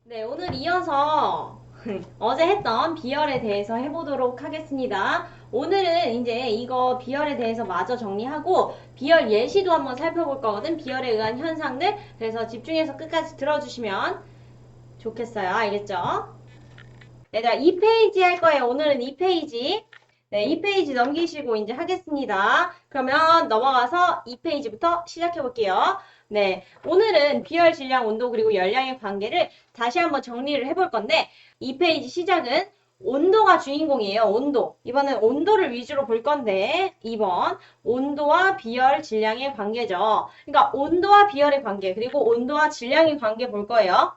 네, 오늘 이어서 어제 했던 비열에 대해서 해보도록 하겠습니다. 오늘은 이제 이거 비열에 대해서 마저 정리하고 비열 예시도 한번 살펴볼 거거든. 비열에 의한 현상들. 그래서 집중해서 끝까지 들어주시면 좋겠어요. 알겠죠? 얘들아, 2페이지 할 거예요. 오늘은 2페이지. 네, 2페이지 넘기시고 이제 하겠습니다. 그러면 넘어가서 2페이지부터 시작해 볼게요. 네, 오늘은 비열, 질량, 온도 그리고 열량의 관계를 다시 한번 정리를 해볼 건데 2페이지 시작은 온도가 주인공이에요. 온도. 이번엔 온도를 위주로 볼 건데 2번 온도와 비열, 질량의 관계죠. 그러니까 온도와 비열의 관계 그리고 온도와 질량의 관계 볼 거예요.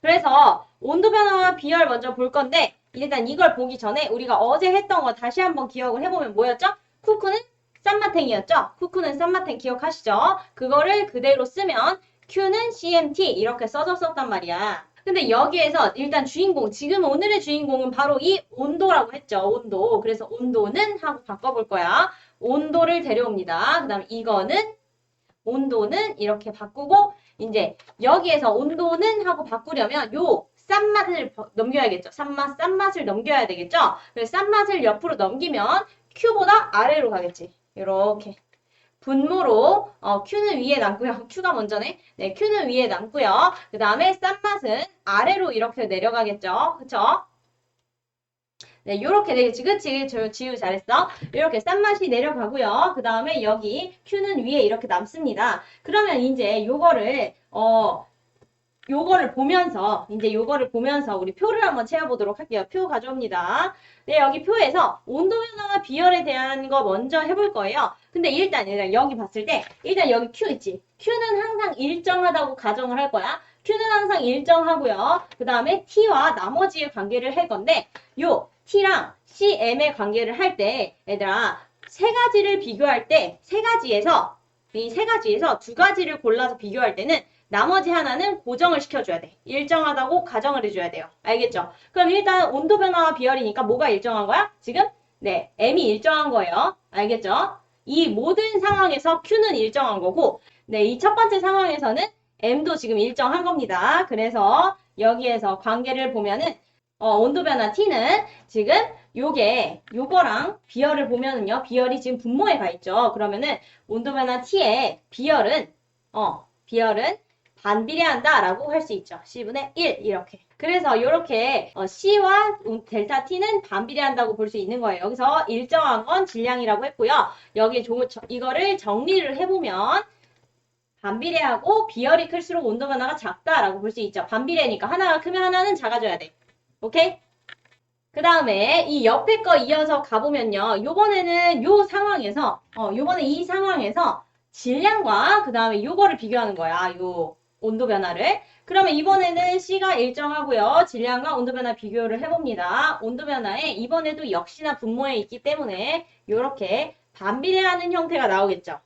그래서 온도 변화와 비열 먼저 볼 건데 일단 이걸 보기 전에 우리가 어제 했던 거 다시 한번 기억을 해보면 뭐였죠? 쿠크는 쌈마탱이었죠? 쿠크는 쌈마탱 기억하시죠? 그거를 그대로 쓰면 Q는 CMT 이렇게 써졌었단 말이야. 근데 여기에서 일단 주인공, 지금 오늘의 주인공은 바로 이 온도라고 했죠. 온도. 그래서 온도는 하고 바꿔볼 거야. 온도를 데려옵니다. 그 다음 이거는 온도는 이렇게 바꾸고 이제 여기에서 온도는 하고 바꾸려면 요 싼맛을 넘겨야겠죠. 싼맛을 넘겨야 되겠죠. 그래서 싼맛을 옆으로 넘기면 Q보다 아래로 가겠지. 이렇게 분모로 Q는 위에 남고요. Q가 먼저네. 네, Q는 위에 남고요. 그 다음에 싼맛은 아래로 이렇게 내려가겠죠. 그쵸? 네, 요렇게 되겠지. 그치? 지우 잘했어. 이렇게 싼맛이 내려가고요. 그 다음에 여기 Q는 위에 이렇게 남습니다. 그러면 이제 요거를 보면서 우리 표를 한번 채워보도록 할게요. 표 가져옵니다. 네, 여기 표에서 온도 변화와 비열에 대한 거 먼저 해볼 거예요. 근데 일단 여기 봤을 때, 일단 여기 Q 있지? Q는 항상 일정하다고 가정을 할 거야. Q는 항상 일정하고요. 그 다음에 T와 나머지의 관계를 할 건데, 요 T랑 CM의 관계를 할 때, 얘들아, 세 가지를 비교할 때, 이 세 가지에서 두 가지를 골라서 비교할 때는 나머지 하나는 고정을 시켜줘야 돼. 일정하다고 가정을 해줘야 돼요. 알겠죠? 그럼 일단 온도 변화와 비열이니까 뭐가 일정한 거야? 지금? 네, M이 일정한 거예요. 알겠죠? 이 모든 상황에서 Q는 일정한 거고, 네, 이 첫 번째 상황에서는 M도 지금 일정한 겁니다. 그래서 여기에서 관계를 보면은 온도 변화 T는 지금 요거랑 비열을 보면은요, 비열이 지금 분모에 가 있죠. 그러면은 온도 변화 T의 비열은 반비례한다라고 할 수 있죠. C분의 1 이렇게. 그래서 이렇게 C와 델타 T는 반비례한다고 볼 수 있는 거예요. 여기서 일정한 건 질량이라고 했고요. 여기 이거를 정리를 해보면 반비례하고 비열이 클수록 온도 변화가 작다라고 볼 수 있죠. 반비례니까 하나가 크면 하나는 작아져야 돼. 오케이? 그 다음에 이 옆에 거 이어서 가보면요. 요번에는 요번에 이 상황에서 질량과 그 다음에 요거를 비교하는 거야. 요 온도 변화를. 그러면 이번에는 C가 일정하고요. 질량과 온도 변화 비교를 해봅니다. 온도 변화에 이번에도 역시나 분모에 있기 때문에 요렇게 반비례하는 형태가 나오겠죠.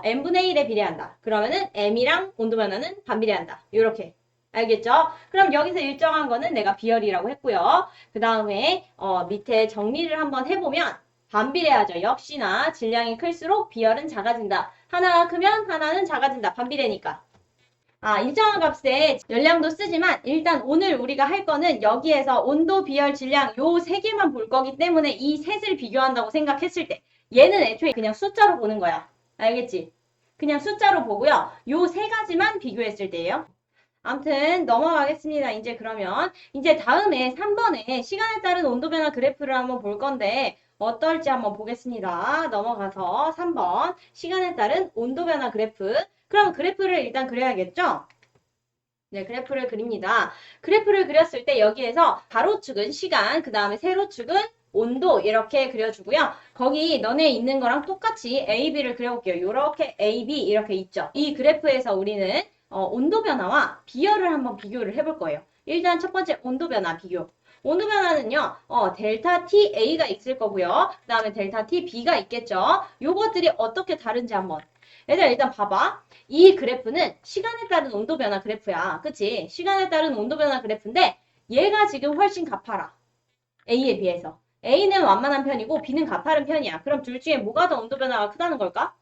n분의 1에 비례한다. 그러면은 m이랑 온도 변화는 반비례한다. 요렇게. 알겠죠? 그럼 여기서 일정한 거는 내가 비열이라고 했고요. 그 다음에 밑에 정리를 한번 해보면 반비례하죠. 역시나 질량이 클수록 비열은 작아진다. 하나가 크면 하나는 작아진다. 반비례니까. 일정한 값에 열량도 쓰지만 일단 오늘 우리가 할 거는 여기에서 온도, 비열, 질량 요 세 개만 볼 거기 때문에 이 셋을 비교한다고 생각했을 때 얘는 애초에 그냥 숫자로 보는 거야. 알겠지? 그냥 숫자로 보고요. 요 세 가지만 비교했을 때예요. 아무튼 넘어가겠습니다. 이제 그러면 이제 다음에 3번에 시간에 따른 온도 변화 그래프를 한번 볼 건데 어떨지 한번 보겠습니다. 넘어가서 3번 시간에 따른 온도 변화 그래프. 그럼 그래프를 일단 그려야겠죠? 네, 그래프를 그립니다. 그래프를 그렸을 때 여기에서 가로축은 시간, 그 다음에 세로축은 온도 이렇게 그려주고요. 거기 너네 있는 거랑 똑같이 A, B를 그려볼게요. 이렇게 A, B 이렇게 있죠. 이 그래프에서 우리는 온도 변화와 비열을 한번 비교를 해볼 거예요. 일단 첫 번째 온도 변화 비교. 온도 변화는요, 델타 T A가 있을 거고요. 그 다음에 델타 T B가 있겠죠. 요것들이 어떻게 다른지 한번. 얘들아, 일단 봐봐. 이 그래프는 시간에 따른 온도 변화 그래프야. 그치? 시간에 따른 온도 변화 그래프인데 얘가 지금 훨씬 가파라. A에 비해서. A는 완만한 편이고 B는 가파른 편이야. 그럼 둘 중에 뭐가 더 온도 변화가 크다는 걸까?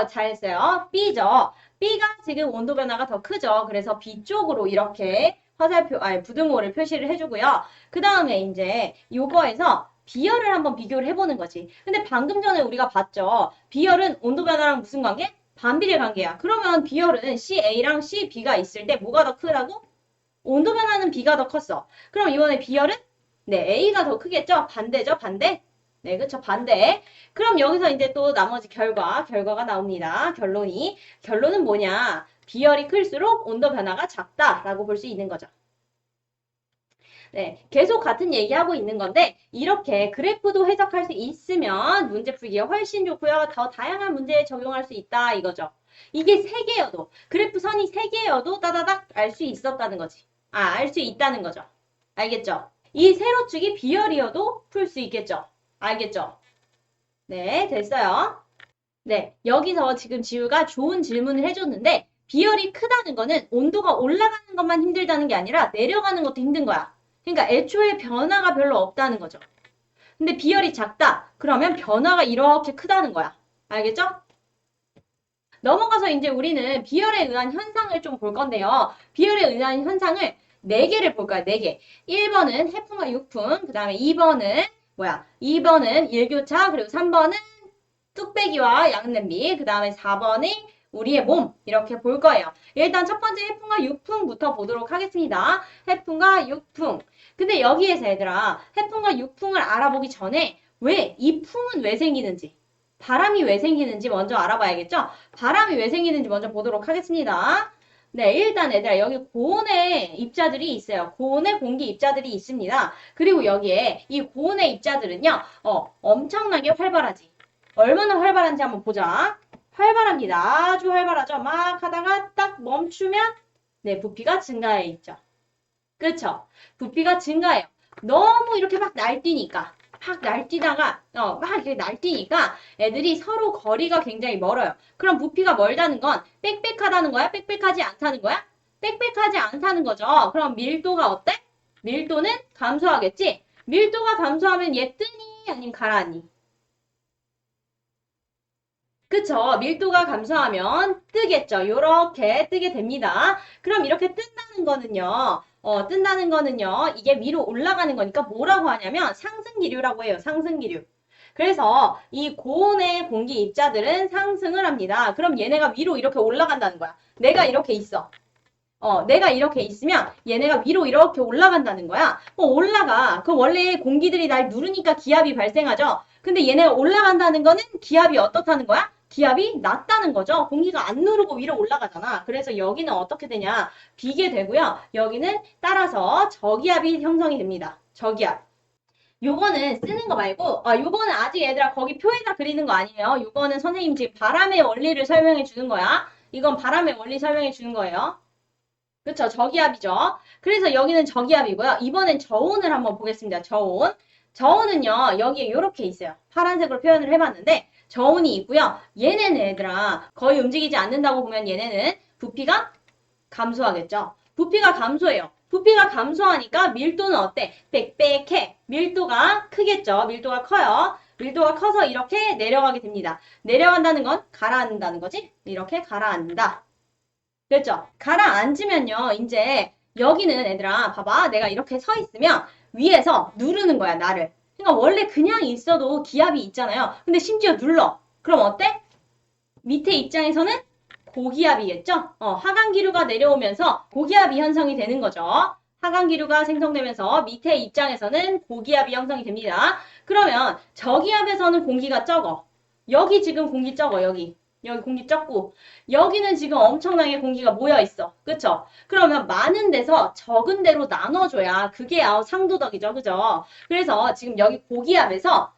잘했어요. B죠. B가 지금 온도 변화가 더 크죠. 그래서 B 쪽으로 이렇게 부등호를 표시를 해주고요. 그 다음에 이제 요거에서 비열을 한번 비교를 해보는 거지. 근데 방금 전에 우리가 봤죠. 비열은 온도 변화랑 무슨 관계? 반비례 관계야. 그러면 비열은 CA랑 CB가 있을 때 뭐가 더 크다고? 온도 변화는 B가 더 컸어. 그럼 이번에 비열은? 네, A가 더 크겠죠? 반대죠? 반대? 네, 그쵸? 반대. 그럼 여기서 이제 또 나머지 결과가 나옵니다. 결론은 뭐냐? 비열이 클수록 온도 변화가 작다라고 볼 수 있는 거죠. 네, 계속 같은 얘기하고 있는 건데 이렇게 그래프도 해석할 수 있으면 문제 풀기가 훨씬 좋고요. 더 다양한 문제에 적용할 수 있다 이거죠. 이게 3개여도 그래프 선이 3개여도 따다닥 알 수 있었다는 거지. 알 수 있다는 거죠. 알겠죠? 이 세로축이 비열이어도 풀 수 있겠죠? 알겠죠? 네, 됐어요. 네, 여기서 지금 지우가 좋은 질문을 해줬는데 비열이 크다는 거는 온도가 올라가는 것만 힘들다는 게 아니라 내려가는 것도 힘든 거야. 그러니까 애초에 변화가 별로 없다는 거죠. 근데 비열이 작다. 그러면 변화가 이렇게 크다는 거야. 알겠죠? 넘어가서 이제 우리는 비열에 의한 현상을 좀 볼 건데요. 비열에 의한 현상을 4개를 볼 거야. 4개. 1번은 해풍과 육풍, 그 다음에 2번은 2번은 일교차, 그리고 3번은 뚝배기와 양냄비, 그 다음에 4번이 우리의 몸 이렇게 볼 거예요. 일단 첫 번째 해풍과 육풍부터 보도록 하겠습니다. 해풍과 육풍. 근데 여기에서 얘들아 해풍과 육풍을 알아보기 전에 이 풍은 왜 생기는지 바람이 왜 생기는지 먼저 알아봐야겠죠? 바람이 왜 생기는지 먼저 보도록 하겠습니다. 네, 일단 얘들아 여기 고온의 입자들이 있어요. 고온의 공기 입자들이 있습니다. 그리고 여기에 이 고온의 입자들은요. 엄청나게 활발하지. 얼마나 활발한지 한번 보자. 활발합니다. 아주 활발하죠. 막 하다가 딱 멈추면 네, 부피가 증가해 있죠. 그렇죠? 부피가 증가해요. 너무 이렇게 막 날뛰니까 막 이렇게 날뛰니까 애들이 서로 거리가 굉장히 멀어요. 그럼 부피가 멀다는 건 빽빽하다는 거야? 빽빽하지 않다는 거야? 빽빽하지 않다는 거죠. 그럼 밀도가 어때? 밀도는 감소하겠지? 밀도가 감소하면 얘 뜨니 아니면 가라앉니? 그쵸? 밀도가 감소하면 뜨겠죠. 요렇게 뜨게 됩니다. 그럼 이렇게 뜬다는 거는요, 이게 위로 올라가는 거니까 뭐라고 하냐면 상승기류라고 해요. 상승기류. 그래서 이 고온의 공기 입자들은 상승을 합니다. 그럼 얘네가 위로 이렇게 올라간다는 거야. 내가 이렇게 있어. 내가 이렇게 있으면 얘네가 위로 이렇게 올라간다는 거야. 올라가. 그럼 원래 공기들이 날 누르니까 기압이 발생하죠. 근데 얘네가 올라간다는 거는 기압이 어떻다는 거야? 기압이 낮다는 거죠. 공기가 안 누르고 위로 올라가잖아. 그래서 여기는 어떻게 되냐? 비게 되고요. 여기는 따라서 저기압이 형성이 됩니다. 저기압. 요거는 쓰는 거 말고, 요거는 아직 얘들아 거기 표에다 그리는 거 아니에요. 요거는 선생님 지금 바람의 원리를 설명해 주는 거야. 이건 바람의 원리 설명해 주는 거예요. 그쵸? 저기압이죠. 그래서 여기는 저기압이고요. 이번엔 저온을 한번 보겠습니다. 저온. 저온은요, 여기에 이렇게 있어요. 파란색으로 표현을 해봤는데, 저온이 있고요. 얘네는 얘들아, 거의 움직이지 않는다고 보면 얘네는 부피가 감소하겠죠. 부피가 감소해요. 부피가 감소하니까 밀도는 어때? 빽빽해. 밀도가 크겠죠. 밀도가 커요. 밀도가 커서 이렇게 내려가게 됩니다. 내려간다는 건 가라앉는다는 거지? 이렇게 가라앉는다. 그렇죠? 가라앉으면요, 이제 여기는 얘들아, 봐봐. 내가 이렇게 서 있으면 위에서 누르는 거야, 나를. 그러니까 원래 그냥 있어도 기압이 있잖아요. 근데 심지어 눌러. 그럼 어때? 밑에 입장에서는 고기압이겠죠? 하강기류가 내려오면서 고기압이 형성이 되는 거죠. 하강기류가 생성되면서 밑에 입장에서는 고기압이 형성이 됩니다. 그러면 저기압에서는 공기가 적어. 여기 지금 공기 적어, 여기 공기 적고 여기는 지금 엄청나게 공기가 모여 있어. 그쵸? 그러면 많은 데서 적은 데로 나눠줘야 그게 상도덕이죠. 그죠? 그래서 지금 여기 고기압에서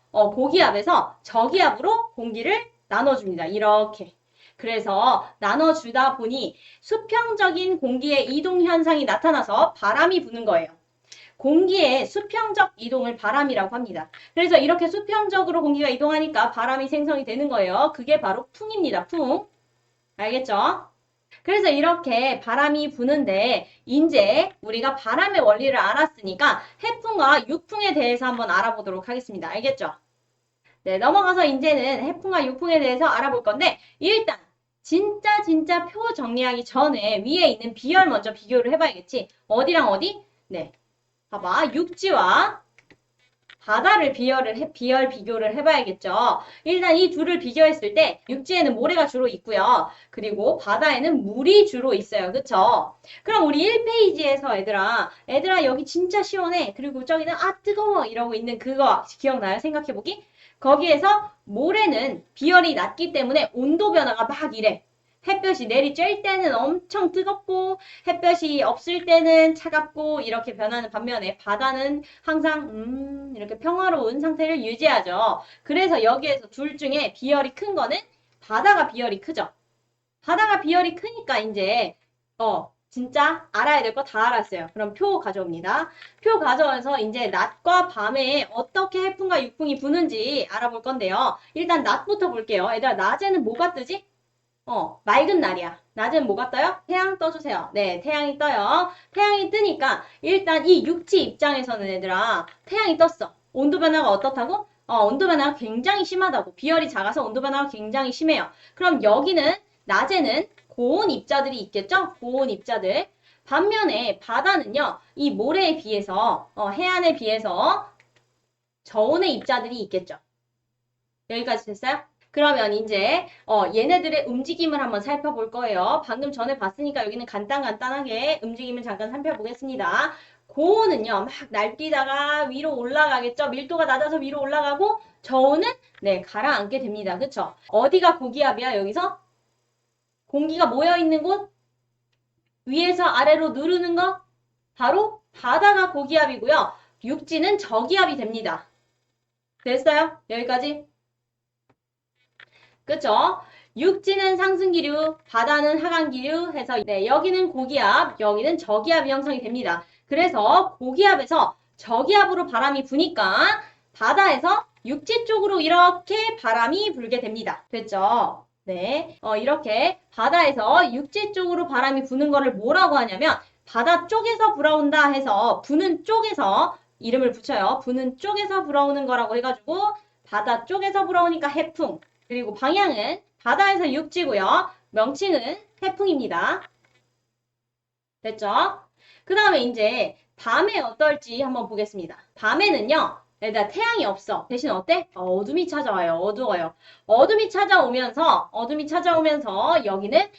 저기압으로 공기를 나눠줍니다. 이렇게. 그래서 나눠주다 보니 수평적인 공기의 이동 현상이 나타나서 바람이 부는 거예요. 공기의 수평적 이동을 바람이라고 합니다. 그래서 이렇게 수평적으로 공기가 이동하니까 바람이 생성이 되는 거예요. 그게 바로 풍입니다. 풍. 알겠죠? 그래서 이렇게 바람이 부는데 이제 우리가 바람의 원리를 알았으니까 해풍과 육풍에 대해서 한번 알아보도록 하겠습니다. 알겠죠? 네, 넘어가서 이제는 해풍과 육풍에 대해서 알아볼 건데 일단 진짜 진짜 표 정리하기 전에 위에 있는 비열 먼저 비교를 해봐야겠지. 어디랑 어디? 네. 봐봐. 육지와 바다를 비열 비교를 해봐야겠죠. 일단 이 둘을 비교했을 때 육지에는 모래가 주로 있고요. 그리고 바다에는 물이 주로 있어요. 그쵸? 그럼 우리 1페이지에서 얘들아 여기 진짜 시원해. 그리고 저기는 아 뜨거워 이러고 있는 그거 기억나요? 생각해보기? 거기에서 모래는 비열이 낮기 때문에 온도 변화가 막 이래. 햇볕이 내리쬐을 때는 엄청 뜨겁고 햇볕이 없을 때는 차갑고 이렇게 변하는 반면에 바다는 항상 이렇게 평화로운 상태를 유지하죠. 그래서 여기에서 둘 중에 비열이 큰 거는 바다가 비열이 크죠. 바다가 비열이 크니까 이제 진짜 알아야 될 거 다 알았어요. 그럼 표 가져옵니다. 표 가져와서 이제 낮과 밤에 어떻게 해풍과 육풍이 부는지 알아볼 건데요. 일단 낮부터 볼게요. 얘들아 낮에는 뭐가 뜨지? 맑은 날이야. 낮엔 뭐가 떠요? 태양 떠주세요. 네, 태양이 떠요. 태양이 뜨니까 일단 이 육지 입장에서는 얘들아 태양이 떴어. 온도 변화가 어떻다고? 온도 변화가 굉장히 심하다고. 비열이 작아서 온도 변화가 굉장히 심해요. 그럼 여기는 낮에는 고온 입자들이 있겠죠? 고온 입자들. 반면에 바다는요. 이 모래에 비해서 해안에 비해서 저온의 입자들이 있겠죠. 여기까지 됐어요? 그러면 이제 얘네들의 움직임을 한번 살펴볼 거예요. 방금 전에 봤으니까 여기는 간단하게 움직임을 잠깐 살펴보겠습니다. 고온은요. 막 날뛰다가 위로 올라가겠죠. 밀도가 낮아서 위로 올라가고 저온은 네 가라앉게 됩니다. 그쵸? 어디가 고기압이야 여기서? 공기가 모여있는 곳? 위에서 아래로 누르는 거? 바로 바다가 고기압이고요. 육지는 저기압이 됩니다. 됐어요? 여기까지? 그쵸? 육지는 상승기류, 바다는 하강기류 해서 네, 여기는 고기압, 여기는 저기압이 형성이 됩니다. 그래서 고기압에서 저기압으로 바람이 부니까 바다에서 육지 쪽으로 이렇게 바람이 불게 됩니다. 됐죠? 네, 이렇게 바다에서 육지 쪽으로 바람이 부는 거를 뭐라고 하냐면 바다 쪽에서 불어온다 해서 부는 쪽에서 이름을 붙여요. 부는 쪽에서 불어오는 거라고 해가지고 바다 쪽에서 불어오니까 해풍. 그리고 방향은 바다에서 육지고요. 명칭은 해풍입니다. 됐죠? 그 다음에 이제 밤에 어떨지 한번 보겠습니다. 밤에는요. 일단 태양이 없어. 대신 어때? 어둠이 찾아와요. 어두워요. 어둠이 찾아오면서 여기는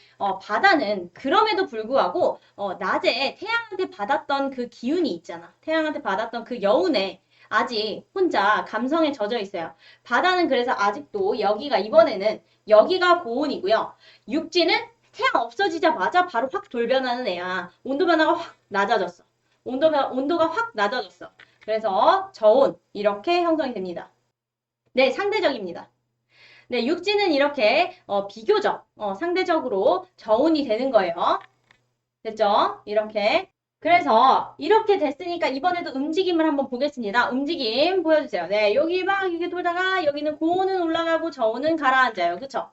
바다는 그럼에도 불구하고 낮에 태양한테 받았던 그 기운이 있잖아. 태양한테 받았던 그 여운에 아직 혼자 감성에 젖어 있어요. 바다는 그래서 아직도 이번에는 여기가 고온이고요. 육지는 태양 없어지자마자 바로 확 돌변하는 애야. 온도 변화가 확 낮아졌어. 온도가 확 낮아졌어. 그래서 저온 이렇게 형성이 됩니다. 네, 상대적입니다. 네, 육지는 이렇게 비교적 상대적으로 저온이 되는 거예요. 됐죠? 이렇게. 그래서 이렇게 됐으니까 이번에도 움직임을 한번 보겠습니다. 움직임 보여주세요. 네, 여기 막 이렇게 돌다가 여기는 고온은 올라가고 저온은 가라앉아요. 그쵸?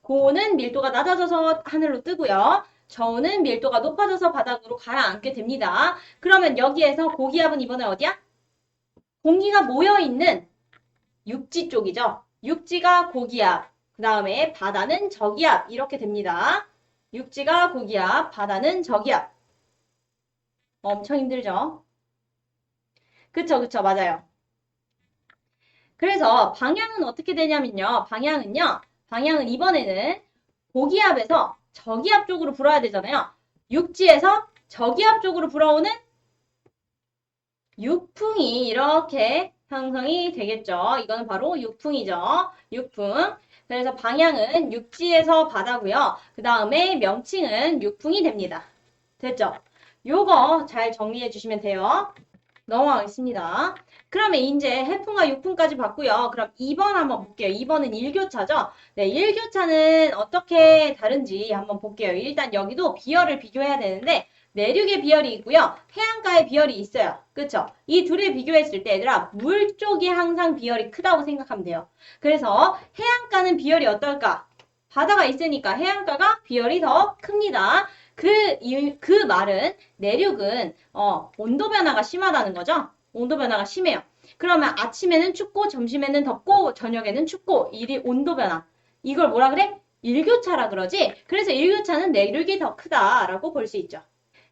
고온은 밀도가 낮아져서 하늘로 뜨고요. 저온은 밀도가 높아져서 바닥으로 가라앉게 됩니다. 그러면 여기에서 고기압은 이번에 어디야? 공기가 모여있는 육지 쪽이죠. 육지가 고기압, 그 다음에 바다는 저기압 이렇게 됩니다. 육지가 고기압, 바다는 저기압. 엄청 힘들죠? 그쵸, 맞아요. 그래서 방향은 어떻게 되냐면요. 방향은 이번에는 고기압에서 저기압 쪽으로 불어야 되잖아요. 육지에서 저기압 쪽으로 불어오는 육풍이 이렇게 형성이 되겠죠. 이거는 바로 육풍이죠. 육풍. 그래서 방향은 육지에서 바다고요. 그 다음에 명칭은 육풍이 됩니다. 됐죠? 요거 잘 정리해 주시면 돼요. 넘어가겠습니다. 그러면 이제 해풍과 육풍까지 봤고요. 그럼 2번 한번 볼게요. 2번은 1교차죠? 네, 1교차는 어떻게 다른지 한번 볼게요. 일단 여기도 비열을 비교해야 되는데 내륙의 비열이 있고요. 해안가의 비열이 있어요. 그쵸? 이 둘을 비교했을 때 얘들아 물 쪽이 항상 비열이 크다고 생각하면 돼요. 그래서 해안가는 비열이 어떨까? 바다가 있으니까 해안가가 비열이 더 큽니다. 그 말은 내륙은 온도 변화가 심하다는 거죠. 온도 변화가 심해요. 그러면 아침에는 춥고 점심에는 덥고 저녁에는 춥고 이리 온도 변화. 이걸 뭐라 그래? 일교차라 그러지? 그래서 일교차는 내륙이 더 크다라고 볼 수 있죠.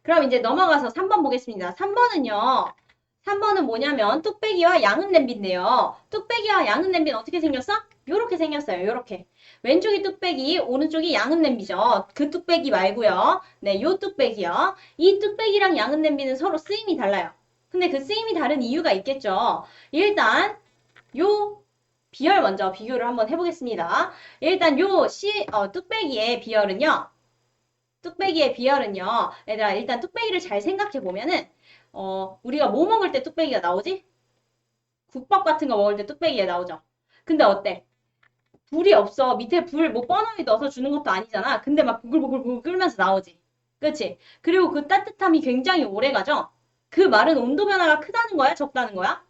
그럼 이제 넘어가서 3번 보겠습니다. 3번은 뭐냐면 뚝배기와 양은 냄비인데요. 뚝배기와 양은 냄비는 어떻게 생겼어? 요렇게 생겼어요. 요렇게. 왼쪽이 뚝배기, 오른쪽이 양은 냄비죠. 그 뚝배기 말고요. 네, 요 뚝배기요. 이 뚝배기랑 양은 냄비는 서로 쓰임이 달라요. 근데 그 쓰임이 다른 이유가 있겠죠. 일단 요 비열 먼저 비교를 한번 해보겠습니다. 일단 뚝배기의 비열은요. 얘들아, 일단 뚝배기를 잘 생각해 보면은, 우리가 뭐 먹을 때 뚝배기가 나오지? 국밥 같은 거 먹을 때 뚝배기에 나오죠. 근데 어때? 불이 없어. 밑에 불 뭐 뻔하게 넣어서 주는 것도 아니잖아. 근데 막 부글부글 끓면서 나오지. 그치? 그리고 그 따뜻함이 굉장히 오래 가죠? 그 말은 온도 변화가 크다는 거야? 적다는 거야?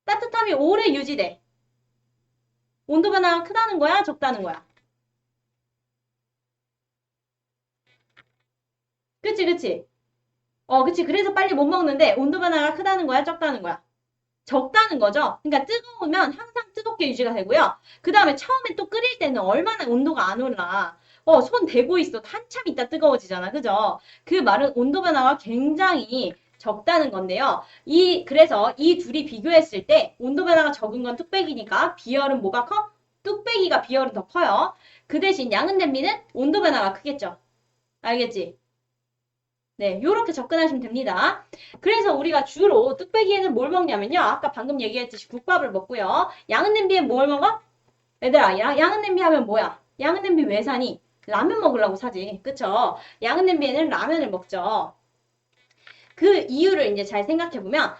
따뜻함이 오래 유지돼. 온도 변화가 크다는 거야? 적다는 거야? 그치, 그치? 그치. 그래서 빨리 못 먹는데 온도 변화가 크다는 거야? 적다는 거야? 적다는 거죠. 그러니까 뜨거우면 항상 뜨겁게 유지가 되고요. 그 다음에 처음에 또 끓일 때는 얼마나 온도가 안 올라. 손 대고 있어. 한참 있다 뜨거워지잖아. 그죠? 그 말은 온도 변화가 굉장히 적다는 건데요. 그래서 이 둘이 비교했을 때 온도 변화가 적은 건 뚝배기니까 비열은 뭐가 커? 뚝배기가 비열은 더 커요. 그 대신 양은 냄비는 온도 변화가 크겠죠. 알겠지? 네, 요렇게 접근하시면 됩니다. 그래서 우리가 주로 뚝배기에는 뭘 먹냐면요. 아까 방금 얘기했듯이 국밥을 먹고요. 양은 냄비에 뭘 먹어? 얘들아, 양은 냄비 하면 뭐야? 양은 냄비 왜 사니? 라면 먹으려고 사지. 그쵸? 양은 냄비에는 라면을 먹죠. 그 이유를 이제 잘 생각해보면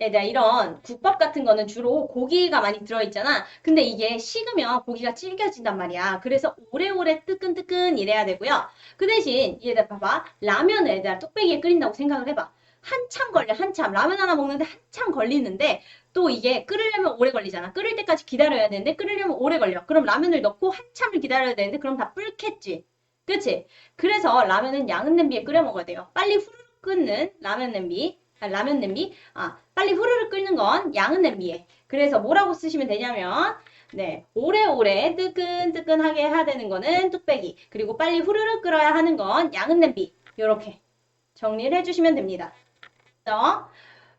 얘들아, 이런 국밥 같은 거는 주로 고기가 많이 들어있잖아. 근데 이게 식으면 고기가 질겨진단 말이야. 그래서 오래오래 뜨끈뜨끈 이래야 되고요. 그 대신 얘들 봐봐. 라면을 얘들아 뚝배기에 끓인다고 생각을 해봐. 한참 걸려, 한참. 라면 하나 먹는데 한참 걸리는데 또 이게 끓으려면 오래 걸리잖아. 끓을 때까지 기다려야 되는데 끓으려면 오래 걸려. 그럼 라면을 넣고 한참을 기다려야 되는데 그럼 다 불겠지. 그치? 그래서 라면은 양은 냄비에 끓여 먹어야 돼요. 빨리 후루룩 끓는 라면 냄비. 빨리 후루룩 끓는 건 양은 냄비에. 그래서 뭐라고 쓰시면 되냐면, 네, 오래오래 뜨끈뜨끈하게 해야 되는 거는 뚝배기. 그리고 빨리 후루룩 끓어야 하는 건 양은 냄비. 요렇게 정리를 해주시면 됩니다.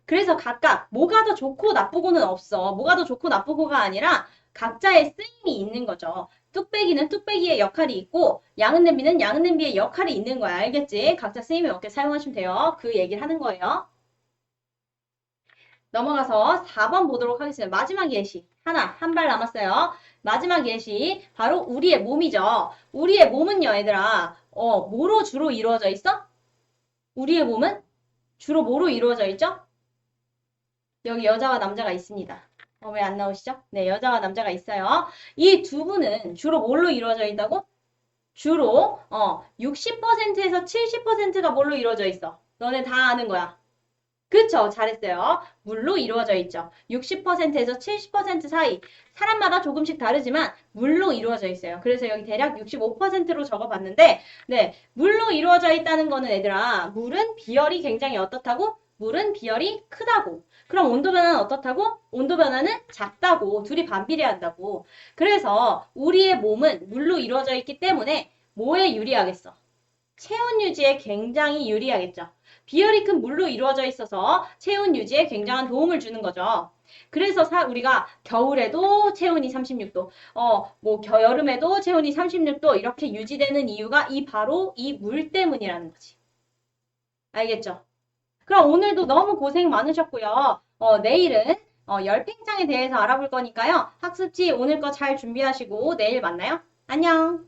그래서 각각 뭐가 더 좋고 나쁘고는 없어. 뭐가 더 좋고 나쁘고가 아니라 각자의 쓰임이 있는 거죠. 뚝배기는 뚝배기의 역할이 있고 양은 냄비는 양은 냄비의 역할이 있는 거야. 알겠지? 각자 쓰임에 맞게 사용하시면 돼요. 그 얘기를 하는 거예요. 넘어가서 4번 보도록 하겠습니다. 마지막 예시. 한 발 남았어요. 마지막 예시. 바로 우리의 몸이죠. 우리의 몸은요, 얘들아. 뭐로 주로 이루어져 있어? 우리의 몸은 주로 뭐로 이루어져 있죠? 여기 여자와 남자가 있습니다. 왜 안 나오시죠? 네, 여자와 남자가 있어요. 이 두 분은 주로 뭘로 이루어져 있다고? 주로 60%에서 70%가 뭘로 이루어져 있어? 너네 다 아는 거야. 그쵸? 잘했어요. 물로 이루어져 있죠. 60%에서 70% 사이. 사람마다 조금씩 다르지만 물로 이루어져 있어요. 그래서 여기 대략 65%로 적어봤는데 네, 물로 이루어져 있다는 거는 얘들아 물은 비열이 굉장히 어떻다고? 물은 비열이 크다고. 그럼 온도 변화는 어떻다고? 온도 변화는 작다고. 둘이 반비례한다고. 그래서 우리의 몸은 물로 이루어져 있기 때문에 뭐에 유리하겠어? 체온 유지에 굉장히 유리하겠죠. 비열이 큰 물로 이루어져 있어서 체온 유지에 굉장한 도움을 주는 거죠. 그래서 우리가 겨울에도 체온이 36도, 여름에도 체온이 36도 이렇게 유지되는 이유가 바로 이 물 때문이라는 거지. 알겠죠? 그럼 오늘도 너무 고생 많으셨고요. 내일은 열팽창에 대해서 알아볼 거니까요. 학습지 오늘 거 잘 준비하시고 내일 만나요. 안녕!